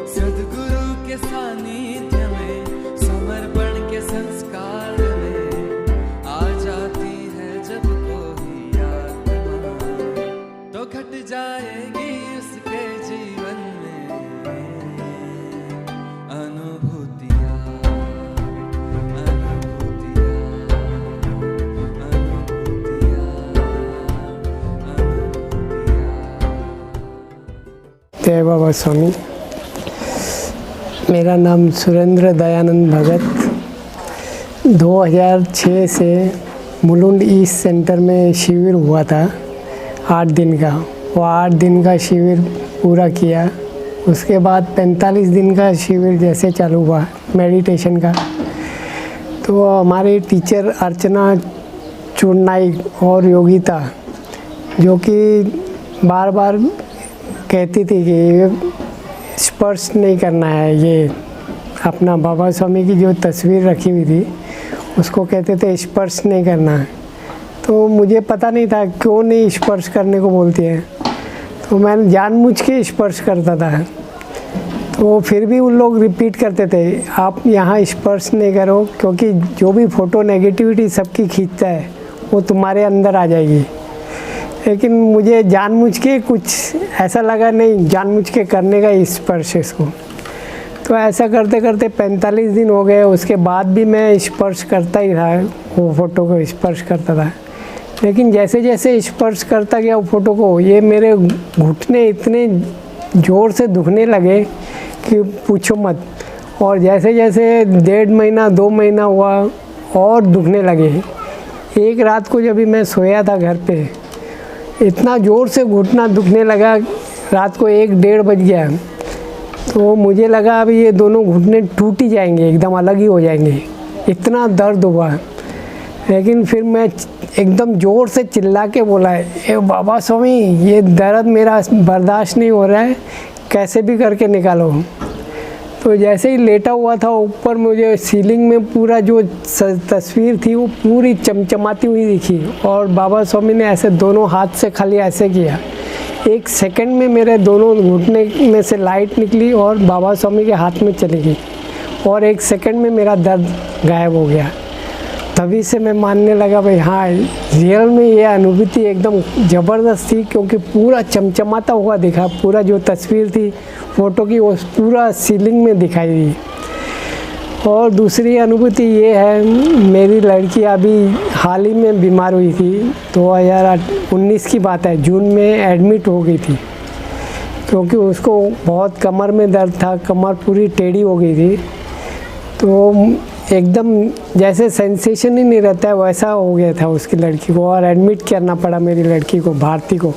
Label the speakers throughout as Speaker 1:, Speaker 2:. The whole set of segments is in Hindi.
Speaker 1: सद्गुरु के सानिध्य में समर्पण के संस्कार में आ जाती है जब कोई आत्मा, तो घट जाएगी उसके जीवन में अनुभूतियाँ, अनुभूतियाँ, अनुभूतियाँ, अनुभूतियाँ।
Speaker 2: जय बाबा स्वामी। मेरा नाम सुरेंद्र दयानंद भगत। 2006 से मुलुंड ईस्ट सेंटर में शिविर हुआ था 8 दिन का। वो 8 दिन का शिविर पूरा किया। उसके बाद 45 दिन का शिविर जैसे चालू हुआ मेडिटेशन का, तो हमारे टीचर अर्चना चूड़नाइक और योगिता, जो कि बार बार कहती थी कि स्पर्श नहीं करना है, ये अपना बाबा स्वामी की जो तस्वीर रखी हुई थी उसको कहते थे स्पर्श नहीं करना है। तो मुझे पता नहीं था क्यों नहीं स्पर्श करने को बोलती है, तो मैं जानबूझ के स्पर्श करता था। तो फिर भी उन लोग रिपीट करते थे आप यहाँ स्पर्श नहीं करो, क्योंकि जो भी फ़ोटो नेगेटिविटी सबकी खींचता है वो तुम्हारे अंदर आ जाएगी। लेकिन मुझे जानबूझ के कुछ ऐसा लगा नहीं, जानबूझ के करने का स्पर्श इसको। तो ऐसा करते करते 45 दिन हो गए। उसके बाद भी मैं स्पर्श करता ही रहा, वो फ़ोटो को स्पर्श करता था। लेकिन जैसे जैसे स्पर्श करता गया वो फ़ोटो को, ये मेरे घुटने इतने ज़ोर से दुखने लगे कि पूछो मत। और जैसे जैसे 1.5 महीना 2 महीना हुआ और दुखने लगे। एक रात को जब भी मैं सोया था घर पे, इतना ज़ोर से घुटना दुखने लगा, रात को 1-1:30 बज गया। तो मुझे लगा अभी ये दोनों घुटने टूट ही जाएंगे, एकदम अलग ही हो जाएंगे, इतना दर्द हुआ। लेकिन फिर मैं एकदम ज़ोर से चिल्ला के बोला, ए बाबा स्वामी, ये दर्द मेरा बर्दाश्त नहीं हो रहा है, कैसे भी करके निकालो। तो जैसे ही लेटा हुआ था ऊपर, मुझे सीलिंग में पूरा जो तस्वीर थी वो पूरी चमचमाती हुई दिखी। और बाबा स्वामी ने ऐसे दोनों हाथ से खाली ऐसे किया, 1 सेकंड में मेरे दोनों घुटने में से लाइट निकली और बाबा स्वामी के हाथ में चली गई, और 1 सेकंड में मेरा दर्द गायब हो गया। तभी से मैं मानने लगा भाई हाँ, रियल में ये अनुभूति एकदम ज़बरदस्त थी, क्योंकि पूरा चमचमाता हुआ दिखा। पूरा जो तस्वीर थी फ़ोटो की, वो पूरा सीलिंग में दिखाई दी। और दूसरी अनुभूति ये है, मेरी लड़की अभी हाल ही में बीमार हुई थी, 2019 की बात है, जून में एडमिट हो गई थी, क्योंकि उसको बहुत कमर में दर्द था, कमर पूरी टेढ़ी हो गई थी। तो एकदम जैसे सेंसेशन ही नहीं रहता है वैसा हो गया था उसकी लड़की को, और एडमिट करना पड़ा मेरी लड़की को, भारती को।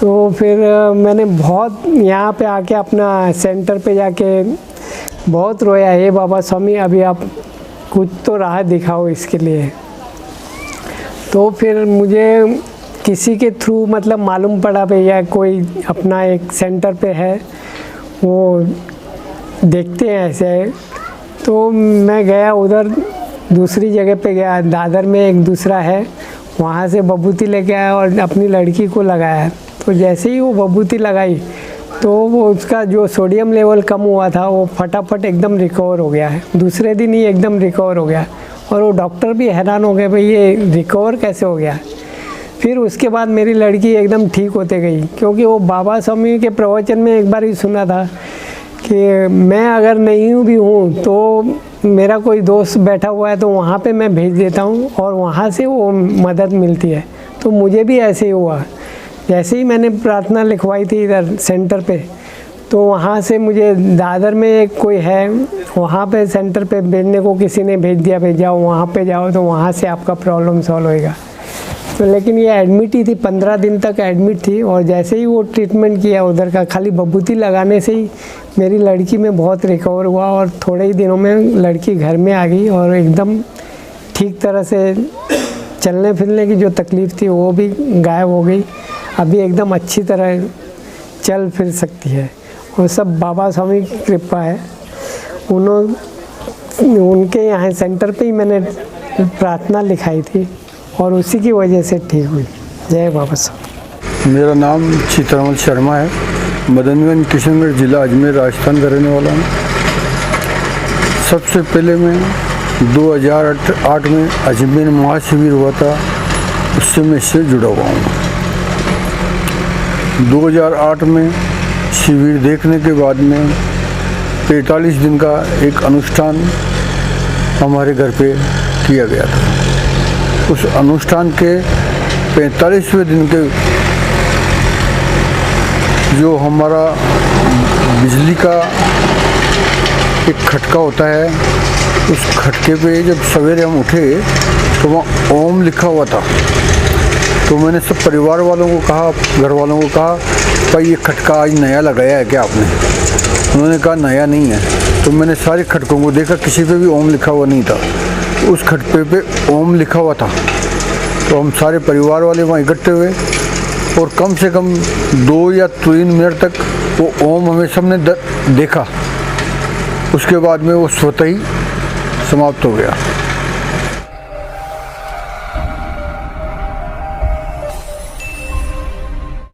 Speaker 2: तो फिर मैंने बहुत यहाँ पे आके अपना सेंटर पे जाके बहुत रोया, हे बाबा स्वामी अभी आप कुछ तो राह दिखाओ इसके लिए। तो फिर मुझे किसी के थ्रू मतलब मालूम पड़ा भैया कोई अपना एक सेंटर पे है, वो देखते हैं ऐसे। तो मैं गया उधर, दूसरी जगह पे गया, दादर में एक दूसरा है, वहाँ से बबूती लेके आया और अपनी लड़की को लगाया। तो जैसे ही वो बबूती लगाई तो वो उसका जो सोडियम लेवल कम हुआ था वो फटाफट एकदम रिकवर हो गया है, दूसरे दिन ही एकदम रिकवर हो गया। और वो डॉक्टर भी हैरान हो गए भाई ये रिकवर कैसे हो गया। फिर उसके बाद मेरी लड़की एकदम ठीक होते गई, क्योंकि वो बाबा स्वामी के प्रवचन में एक बार ही सुना था कि मैं अगर नहीं भी हूँ तो मेरा कोई दोस्त बैठा हुआ है तो वहाँ पे मैं भेज देता हूँ और वहाँ से वो मदद मिलती है। तो मुझे भी ऐसे ही हुआ, जैसे ही मैंने प्रार्थना लिखवाई थी इधर सेंटर पे, तो वहाँ से मुझे दादर में एक कोई है, वहाँ पे सेंटर पे भेजने को किसी ने भेज दिया, भेज जाओ वहाँ पे जाओ तो वहाँ से आपका प्रॉब्लम सॉल्व होएगा। तो लेकिन ये एडमिट ही थी, 15 दिन तक एडमिट थी। और जैसे ही वो ट्रीटमेंट किया उधर का, खाली बबूती लगाने से ही मेरी लड़की में बहुत रिकवर हुआ और थोड़े ही दिनों में लड़की घर में आ गई और एकदम ठीक तरह से चलने फिरने की जो तकलीफ़ थी वो भी गायब हो गई। अभी एकदम अच्छी तरह चल फिर सकती है, और सब बाबा स्वामी की कृपा है। उनके यहाँ सेंटर पे ही मैंने प्रार्थना लिखाई थी और उसी की वजह से ठीक हुई। जय बाबा साहब।
Speaker 3: मेरा नाम चित्रमल शर्मा है। मदनगंज, किशनगढ़ जिला, अजमेर, राजस्थान का रहने वाला हूँ। सबसे पहले मैं 2008 में अजमेर महाशिविर हुआ था, उससे मैं इससे जुड़ा हुआ हूँ। 2008 में शिविर देखने के बाद में 45 दिन का एक अनुष्ठान हमारे घर पे किया गया था। उस अनुष्ठान के 45वें दिन के जो हमारा बिजली का एक खटका होता है, उस खटके पे जब सवेरे हम उठे तो वहाँ ओम लिखा हुआ था। तो मैंने सब परिवार वालों को कहा, घर वालों को कहा, भाई ये खटका आज नया लगाया है क्या आपने? उन्होंने कहा नया नहीं है। तो मैंने सारे खटकों को देखा, किसी पे भी ओम लिखा हुआ नहीं था। उस खटके पे ओम लिखा हुआ था। तो हम सारे परिवार वाले वहाँ इकट्ठे हुए और कम से कम 2 या 3 मिनट तक वो ओम हमें सबने देखा। उसके बाद में वो स्वतः ही समाप्त हो गया।